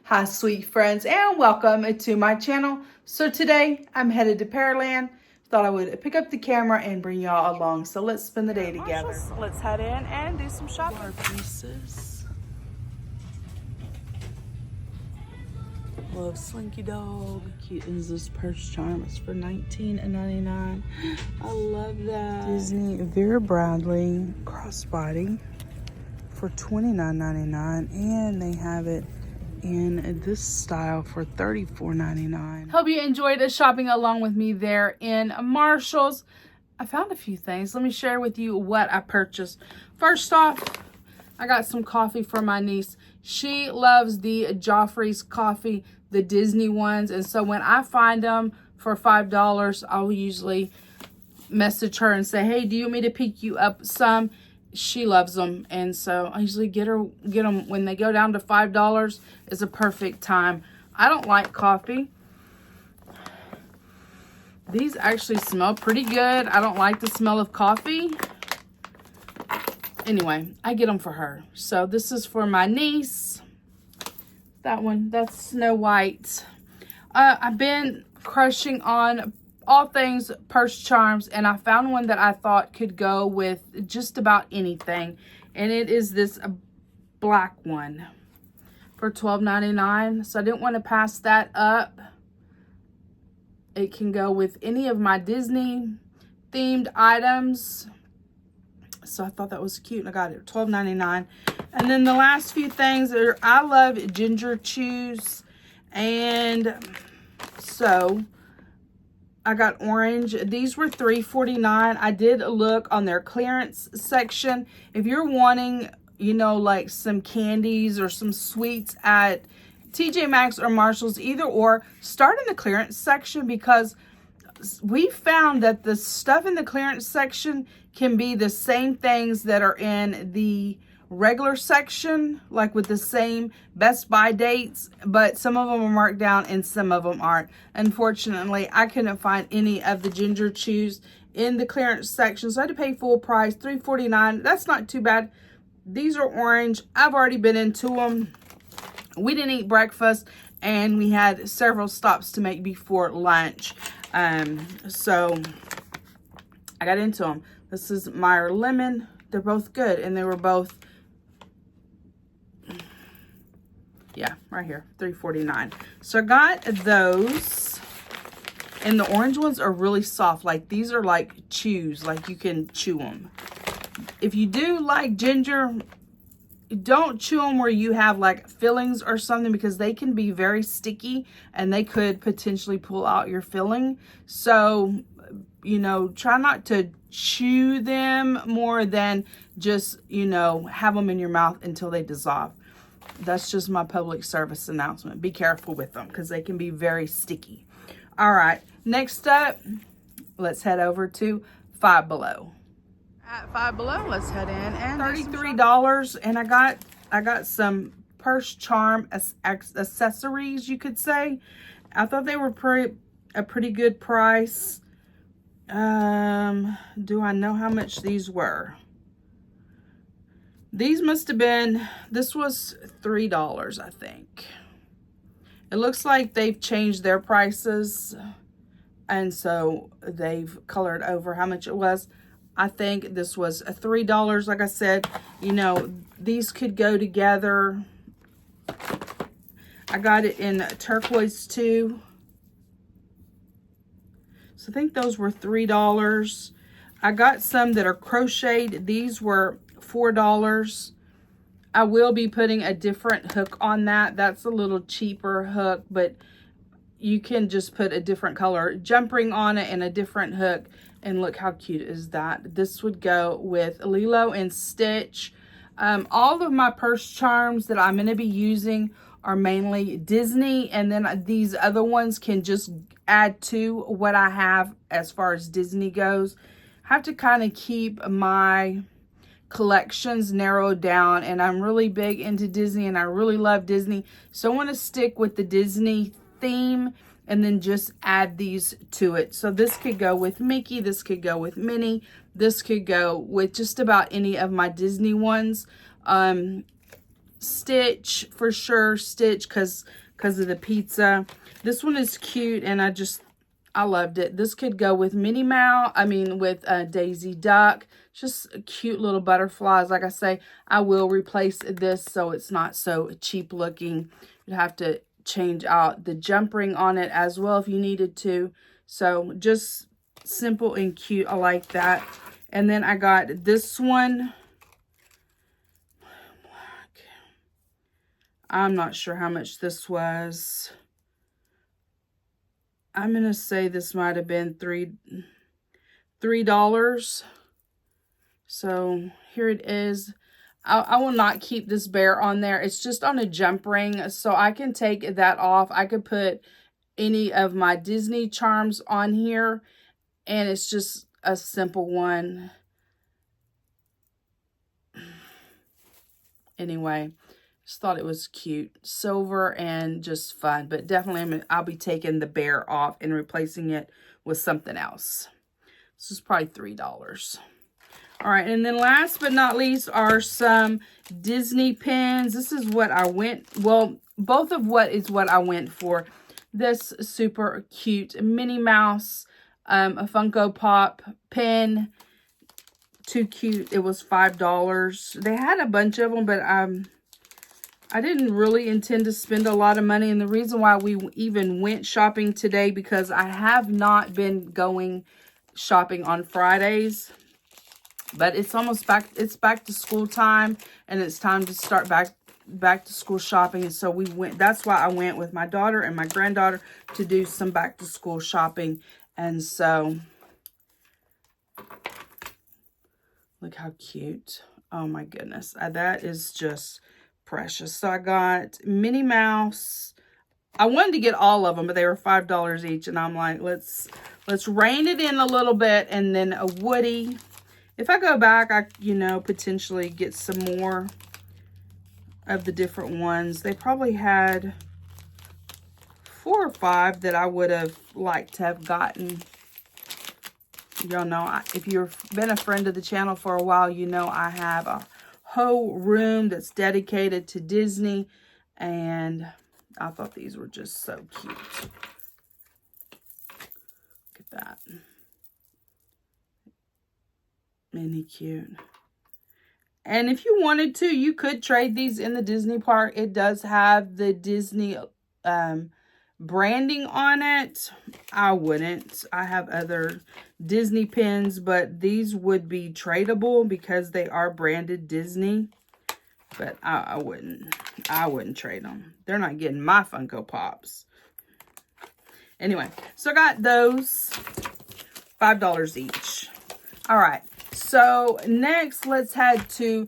Hi sweet friends, and welcome to my channel. So today I'm headed to Pearland. Thought I would pick up the camera and bring y'all along. So let's spend the day together. Let's head in and do some shopping. Our pieces. Love Slinky Dog. Cute is this purse charm. It's for $19.99. I love that. Disney Vera Bradley crossbody for $29.99, and they have it in this style for $34.99. Hope you enjoyed shopping along with me there in Marshall's. I found a few things. Let me share with you what I purchased. First off, I got some coffee for my niece. She loves the Joffrey's coffee, the Disney ones, and so when I find them for $5, I'll usually message her and say, hey, do you want me to pick you up some? She loves them, and so I usually get them when they go down to $5. Is a perfect time. I don't like coffee. These actually smell pretty good. I don't like the smell of coffee. Anyway, I get them for her. So this is for my niece. That one, that's Snow White. I've been crushing on all things purse charms, and I found one that I thought could go with just about anything, and it is this black one for $12.99. So I didn't want to pass that up. It can go with any of my Disney themed items, so I thought that was cute, and I got it for $12.99. And then the last few things are, I love ginger chews, and so I got orange. These were $3.49. I did look on their clearance section. If you're wanting, you know, like some candies or some sweets at TJ Maxx or Marshall's, either or, start in the clearance section, because we found that the stuff in the clearance section can be the same things that are in the regular section, like with the same Best Buy dates, but some of them are marked down and some of them aren't. Unfortunately, I couldn't find any of the ginger chews in the clearance section, so I had to pay full price, $3.49. That's not too bad. These are orange. I've already been into them. We didn't eat breakfast, and we had several stops to make before lunch. So I got into them. This is Meyer Lemon. They're both good, and they were both, yeah, right here, $3.49. So I got those, and the orange ones are really soft. Like, these are like chews, like you can chew them. If you do like ginger, don't chew them where you have like fillings or something, because they can be very sticky and they could potentially pull out your filling. So, you know, try not to chew them more than just, you know, have them in your mouth until they dissolve. That's just my public service announcement. Be careful with them, because they can be very sticky. All right, next up, let's head over to Five Below. At Five Below, let's head in, and $33, and I got some purse charm accessories, you could say. I thought they were a pretty good price. Do I know how much these were? These must have been, this was $3, I think. It looks like they've changed their prices, and so they've colored over how much it was. I think this was $3. Like I said, you know, these could go together. I got it in turquoise too. So I think those were $3. I got some that are crocheted. These were $4. I will be putting a different hook on that. That's a little cheaper hook, but you can just put a different color jump ring on it and a different hook. And look how cute is that. This would go with Lilo and Stitch. All of my purse charms that I'm going to be using are mainly Disney, and then these other ones can just add to what I have as far as Disney goes. I have to kind of keep my collections narrowed down, and I'm really big into Disney, and I really love Disney, so I want to stick with the Disney theme and then just add these to it. So this could go with Mickey, this could go with Minnie, this could go with just about any of my Disney ones. Stitch for sure. Stitch because of the pizza. This one is cute, and I loved it. This could go with Minnie Mouse. I mean, with Daisy Duck. Just cute little butterflies. Like I say, I will replace this so it's not so cheap looking. You'd have to change out the jump ring on it as well if you needed to. So just simple and cute. I like that. And then I got this one. I'm not sure how much this was. I'm going to say this might have been $3. So here it is. I will not keep this bear on there. It's just on a jump ring, so I can take that off. I could put any of my Disney charms on here, and it's just a simple one. Anyway, just thought it was cute. Silver and just fun, but definitely I'll be taking the bear off and replacing it with something else. This is probably $3. All right, and then last but not least are some Disney pins. This is what I went, well, both of what I went for. This super cute Minnie Mouse, a Funko Pop pin. Too cute. It was $5. They had a bunch of them, but I didn't really intend to spend a lot of money. And the reason why we even went shopping today, because I have not been going shopping on Fridays. But it's almost back to school time, and it's time to start back to school shopping. And so we went, that's why I went with my daughter and my granddaughter to do some back to school shopping. And so look how cute. Oh my goodness. That is just precious. So I got Minnie Mouse. I wanted to get all of them, but they were $5 each. And I'm like, let's rein it in a little bit. And then a Woody. If I go back, I, potentially get some more of the different ones. They probably had 4 or 5 that I would have liked to have gotten. Y'all know, if you've been a friend of the channel for a while, you know I have a whole room that's dedicated to Disney. And I thought these were just so cute. Look at that. Mini cute. And if you wanted to, you could trade these in the Disney park. It does have the Disney branding on it. I wouldn't. I have other Disney pins, but these would be tradable because they are branded Disney. But I wouldn't trade them. They're not getting my Funko Pops. Anyway, so I got those $5 each. All right. So next, let's head to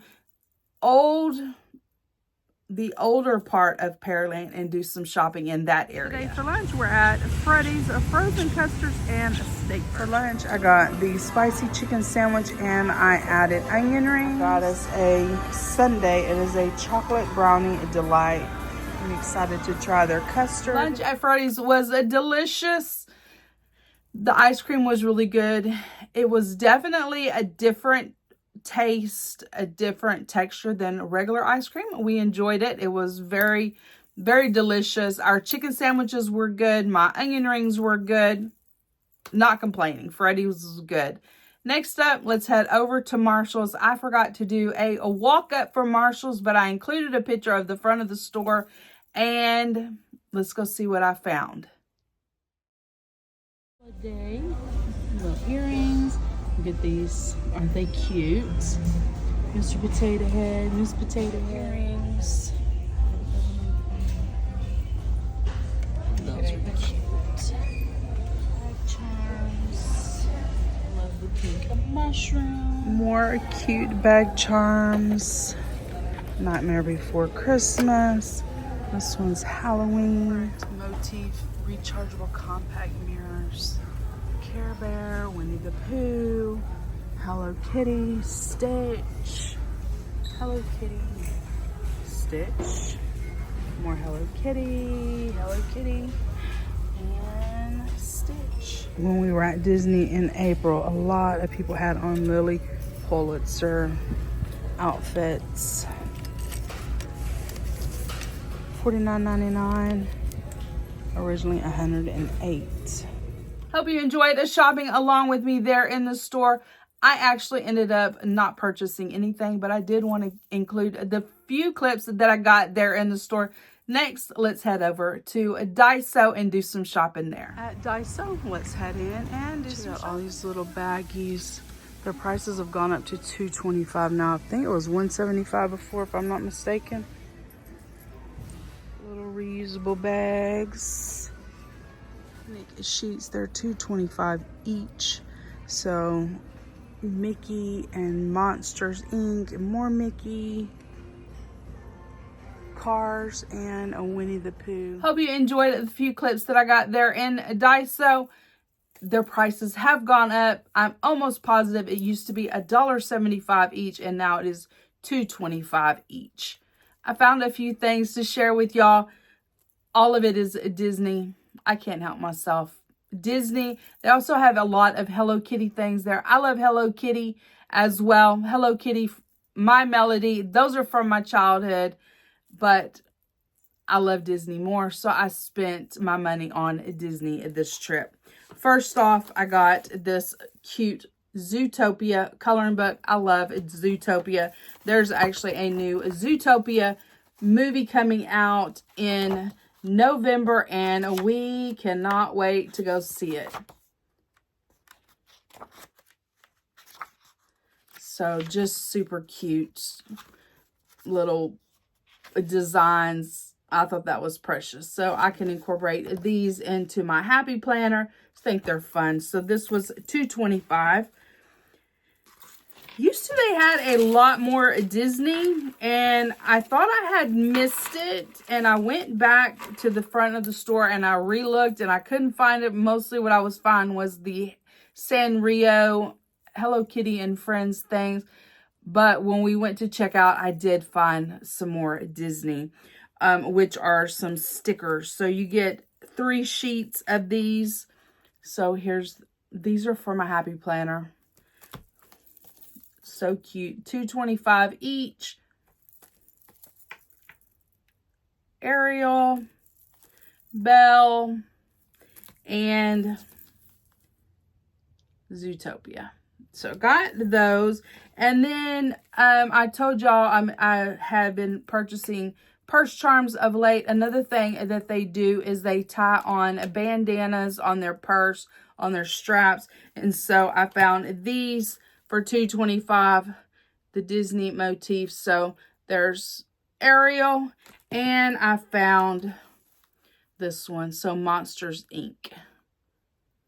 the older part of Pearland and do some shopping in that area. Today for lunch, we're at Freddy's frozen custards and steak. For lunch, I got the spicy chicken sandwich and I added onion rings. Got us a sundae. It is a chocolate brownie delight. I'm excited to try their custard. Lunch at Freddy's was delicious. The ice cream was really good. It was definitely a different taste, a different texture than regular ice cream. We enjoyed it. It was very, very delicious. Our chicken sandwiches were good. My onion rings were good. Not complaining. Freddy's was good. Next up, let's head over to Marshall's. I forgot to do a walk up for Marshall's, but I included a picture of the front of the store. And let's go see what I found. Day, little earrings. Look at these. Aren't they cute? Mr. Potato Head, Miss Potato earrings. Those are cute. Bag charms. Love the pink mushroom. More cute bag charms. Nightmare Before Christmas. This one's Halloween. Motif rechargeable compact mirrors. Care Bear, Winnie the Pooh, Hello Kitty, Stitch, Hello Kitty, Stitch, more Hello Kitty, and Stitch. When we were at Disney in April, a lot of people had on Lily Pulitzer outfits. $49.99. Originally $108. Hope you enjoyed shopping along with me there in the store. I actually ended up not purchasing anything, but I did want to include the few clips that I got there in the store. Next, let's head over to Daiso and do some shopping there. At Daiso, let's head in and do some shopping. All these little baggies. Their prices have gone up to $2.25 now. I think it was $1.75 before, if I'm not mistaken. Little reusable bags. Sheets, they're $2.25 each. So Mickey and Monsters Inc. and more Mickey. Cars and a Winnie the Pooh. Hope you enjoyed the few clips that I got there in Daiso. Their prices have gone up. I'm almost positive it used to be $1.75 each and now it is $2.25 each. I found a few things to share with y'all. All of it is Disney. I can't help myself. Disney. They also have a lot of Hello Kitty things there. I love Hello Kitty as well. Hello Kitty, My Melody. Those are from my childhood. But I love Disney more, so I spent my money on Disney this trip. First off, I got this cute Zootopia coloring book. I love Zootopia. There's actually a new Zootopia movie coming out in November, and we cannot wait to go see it. So just super cute little designs. I thought that was precious. So I can incorporate these into my happy planner. I think they're fun. So this was $2.25. Used to they had a lot more Disney and I thought I had missed it, and I went back to the front of the store and I re-looked and I couldn't find it. Mostly what I was finding was the Sanrio Hello Kitty and Friends things. But when we went to check out, I did find some more Disney, which are some stickers. So you get 3 sheets of these. So these are for my happy planner. So cute. $2.25 each. Ariel, Belle, and Zootopia. So got those. And then I told y'all I have been purchasing purse charms of late. Another thing that they do is they tie on bandanas on their purse, on their straps. And so I found these for $2.25, the Disney motif. So there's Ariel, and I found this one. So Monsters Inc.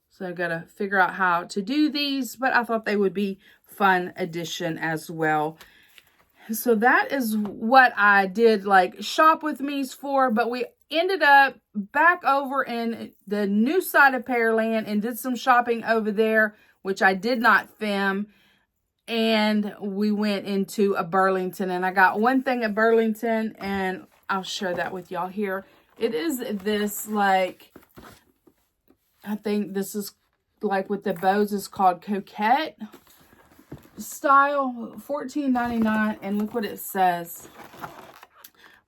So I got to figure out how to do these, but I thought they would be fun addition as well. So that is what I did like shop with me's for, but we ended up back over in the new side of Pearland and did some shopping over there, which I did not film. And we went into a Burlington, and I got one thing at Burlington, and I'll share that with y'all here. It is this, like, I think this is like with the bows is called Coquette style, $14.99. And look what it says.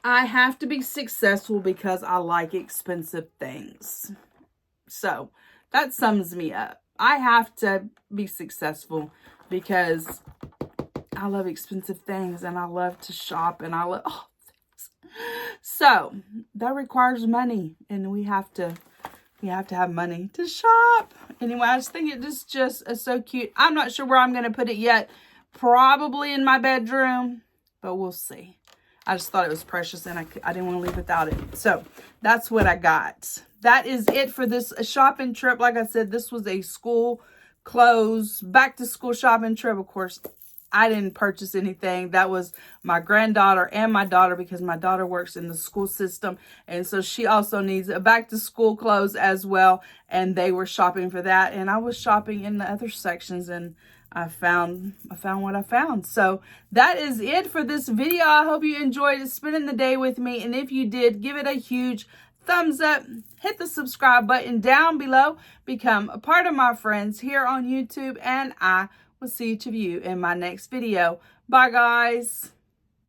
I have to be successful because I like expensive things. So that sums me up. I have to be successful because I love expensive things and I love to shop and I love all things. So that requires money, and we have to have money to shop. Anyway, I just think it is just so cute. I'm not sure where I'm going to put it yet. Probably in my bedroom, but we'll see. I just thought it was precious and I didn't want to leave without it. So that's what I got. That is it for this shopping trip. Like I said, this was a school clothes, back to school shopping trip. Of course, I didn't purchase anything. That was my granddaughter and my daughter, because my daughter works in the school system. And so she also needs a back to school clothes as well. And they were shopping for that. And I was shopping in the other sections, and I found what I found. So that is it for this video. I hope you enjoyed spending the day with me. And if you did, give it a huge thumbs up. Hit the subscribe button down below. Become a part of my friends here on YouTube. And I will see each of you in my next video. Bye, guys.